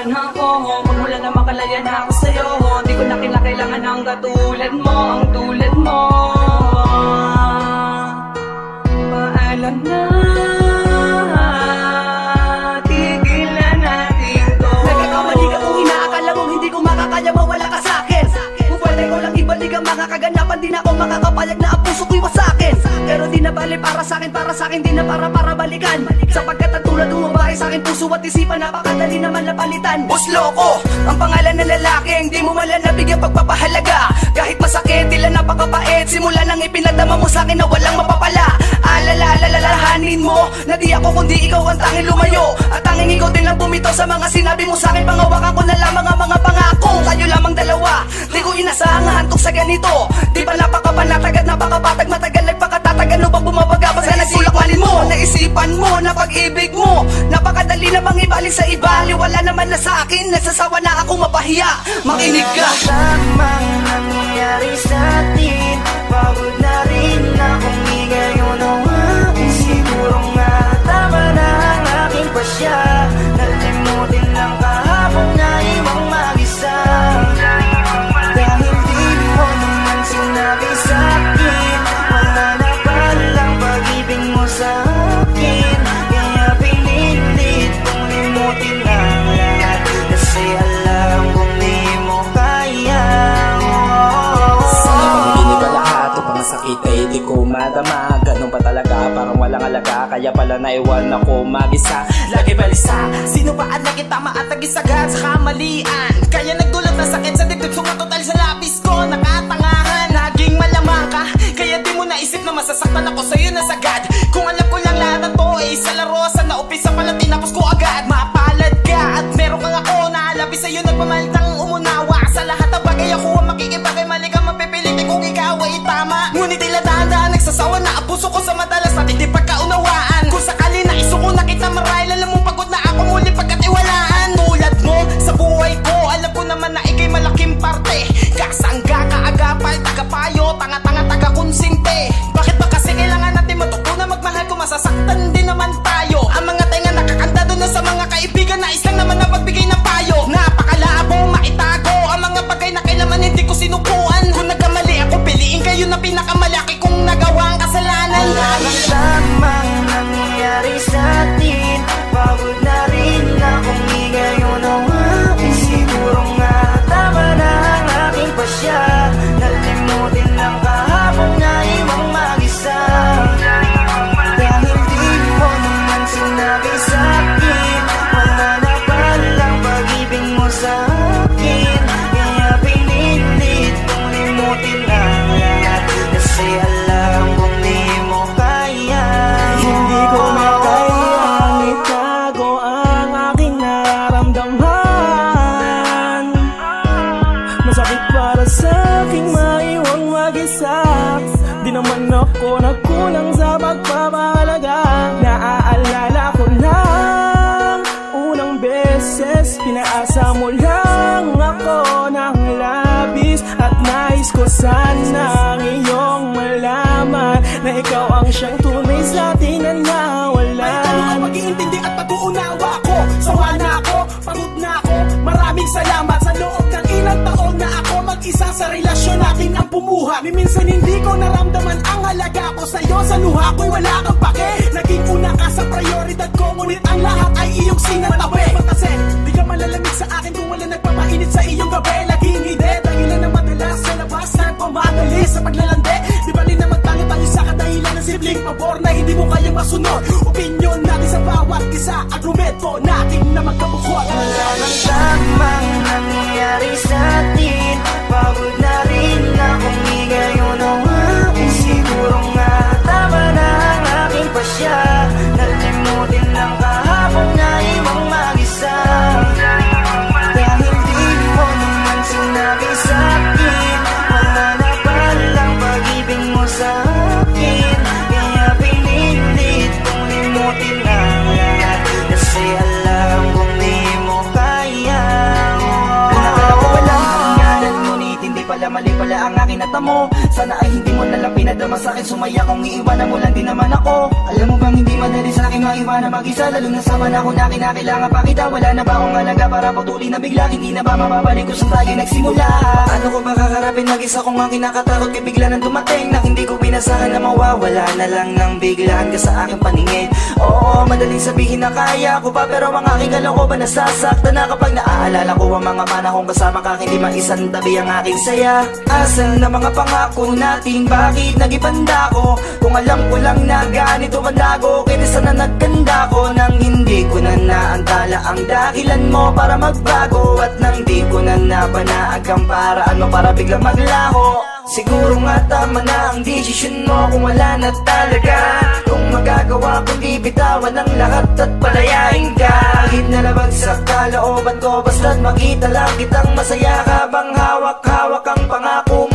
naman ako. Kung wala na makalaya na ako sa'yo, di ko na kailangan ng katulad mo, ang tulad mo. Paalam na, tigilan natin to. Nagkakamali ka kung inaakala mong hindi ko makakaya mawala ka sa'kin. Kung pwede ko lang ibalik ang mga kaganapan, di na ako makakapayag na ang puso ko'y wasakin. Pero di na bali para sa'kin, di na para balikan. Sapagkat ang tulad umabae sa'kin, puso at isipan, napakadali naman napalitan. Boss Loco, ang pangalan ng lalaking di mo malan nabigyan pagpapahalaga. Kahit masakit, tila napakapait, simula nang ipinadama mo sa'kin na walang mapapala. Alalahanin mo na di ako kundi ikaw ang tanging lumayo, at tanging ikaw din lang bumitaw sa mga sinabi mo sa'kin. Pangawakan ko na lamang ang mga pangako, kayo lamang dalawa. Di ko inasahang hantok sa ganito. Di ba napakapanatag at napakapatag, matagal nagpakatatag, ano bang bumabaga pa sa naisipan mo? Naisipan mo na pag-ibig mo napakadali namang ibalik sa iba. Wala naman na sa akin, nagsasawa na ako mapahiya. Makinig ka. Tamang nangyayari sa'tin, pagod na rin akong ngayon ang akin. Siguro nga tama na ang aking pasya, nalimutin lang kahapon na ibang mag-isa. Dahil di mo naman sinabi sa'kin, wala na palang pag-ibig mo sa'kin. Kaya pinilit kong limutin ang lahat, kasi alam kong di mo kaya. Hindi ba lahat o pangasakit ay di ko madama? Ganun pa talaga, parang walang alaga, kaya pala naiwan ako mag-isa. Lagi balisa, sino ba at lagi tama at nag-isagad sa kamalian? Kaya nagdulot na sakit sa dibdib, sumatotal sa labis ko, nakatangahan. Naging malama ka, kaya di mo naisip na masasaktan ako sa'yo na sagad. Kung alam ko lang lahat ng to ay isa laro, sana upisa pala tinapos ko agad. Mapalad ka at meron kang ako na alabi sa'yo, nagpamalitang umunawa. Sa lahat ng bagay ako ang makikibagay, mali ka mapipilitin kung ikaw ay tama. Ngunit tila dahan-dahan nagsasawa na ang puso ko sa madalas natin di pagkaunawaan. Kung sakali na isuko na kita marahil, alam mo pagod na ako muli pagkatiwalaan. Tulad mo sa buhay ko, alam ko naman na ikay malaking parte. Kasangga, kaagapal, tagapayo, tanga-tanga, taga-konsinte. Bakit ba kasi kailangan natin matutunan magmahal kung masasaktan din naman tayo? Ang mga tenga nakakanta doon na sa mga kaibigan, nais lang naman na pagbigay ng payo. Napakalabo, maitago ang mga bagay na kailanman hindi ko sinukuan. Kung nagkamali ako, piliin kayo na pinakamalaki kong nagawa ang kasalanan. Wala nang tamang nangyayari sa'tin, pagod na rin akong ngayon ang akin. Siguro nga tama na ang aking pasya, nalimutin lang kahapon na ibang mag-isa. Dahil di mo naman sinabi sa'kin, wala na palang pag-ibig mo sa'kin. Kaya pinilit kong limutin ang lahat, kasi alam kong di mo kaya. Hindi ko na kayang itago ang aking nararamdaman. Masakit para sa aking maiwang mag-isa. Di naman ako nagkulang sa pagpapahalaga. Naaalala ko lang unang beses, pinaasa mo lang ako ng labis. At nais ko sanang iyong malaman na ikaw ang siyang tunay sa atin na nawalan. May tanong ka pag-iintindi at pag-uunawa ko. Sawa na ako, pagod na ako. Maraming salamat sa loob ng ilang taon na ako mag-isa sa relasyon natin ang pumuha. Minsan hindi ko naramdaman ang halaga ko sa'yo. Sa luha ko'y wala kang pake. Naging una ka sa prioridad ko, ngunit ang lahat ay iyong sinatabi. Kasi di ka malalamig sa akin kung wala nagpapainit sa iyong gabi. Laging hindi, dahilan na madalas sa labas na pumadali sa paglalande. Di bali na magtanong tayo sa kadahilan ng simpleng pabor na hindi mo kayang masunod. Opinyon natin sa bawat isa, argumento natin na magkabukod. Wala nang tamang nangyayari sa'tin, pagod na rin akong ngayon ang akin. Siguro nga tama na ang aking pasya, nalimutin lang kahapon na ibang mag-isa. Dahil di mo naman sinabi sa'kin, wala na palang pag-ibig mo sa'kin. Kaya pinilit kong limutin ang lahat, kasi alam kong di mo kaya. Nakakawala ang pangalan, ngunit hindi pala natamo. Sana ay hindi mo nalang pinadama sa'kin, sumaya kung iiwanan mo lang din naman ako. Alam mo bang hindi madali sa'kin maiwanan mag-isa, lalo na sa panahon na kinakailangan pa kita. Wala na ba akong halaga para patuloy na bigla, hindi na ba mababalik kung saan tayo nagsimula? Ano ko ba kakarapin mag-isa kung ang kinakatakot kay bigla nang dumating, na hindi ko pinasahan na mawawala na lang nang biglaan ka sa aking paningin. Oo, madaling sabihin na kaya ko pa, pero ang aking kalooban nasasaktan na kapag naaalala ko ang mga panahong kasama ka, hindi maisan tabi ang aking saya. Asan na mga pangako natin, bakit nagipanda ko? Kung alam ko lang na ganito mandago, kaya sana nagkanda ko nang hindi ko na naantala ang dahilan mo para magbago, at nang di ko na napanaag ang paraan mo para biglang maglaho. Siguro nga tama na ang desisyon mo kung wala na talaga, kung magagawa kundi bitawan ang lahat at palayain ka. Kahit nalabag sa kalooban ko, basta't makita lang kitang masaya, habang hawak-hawak ang pangako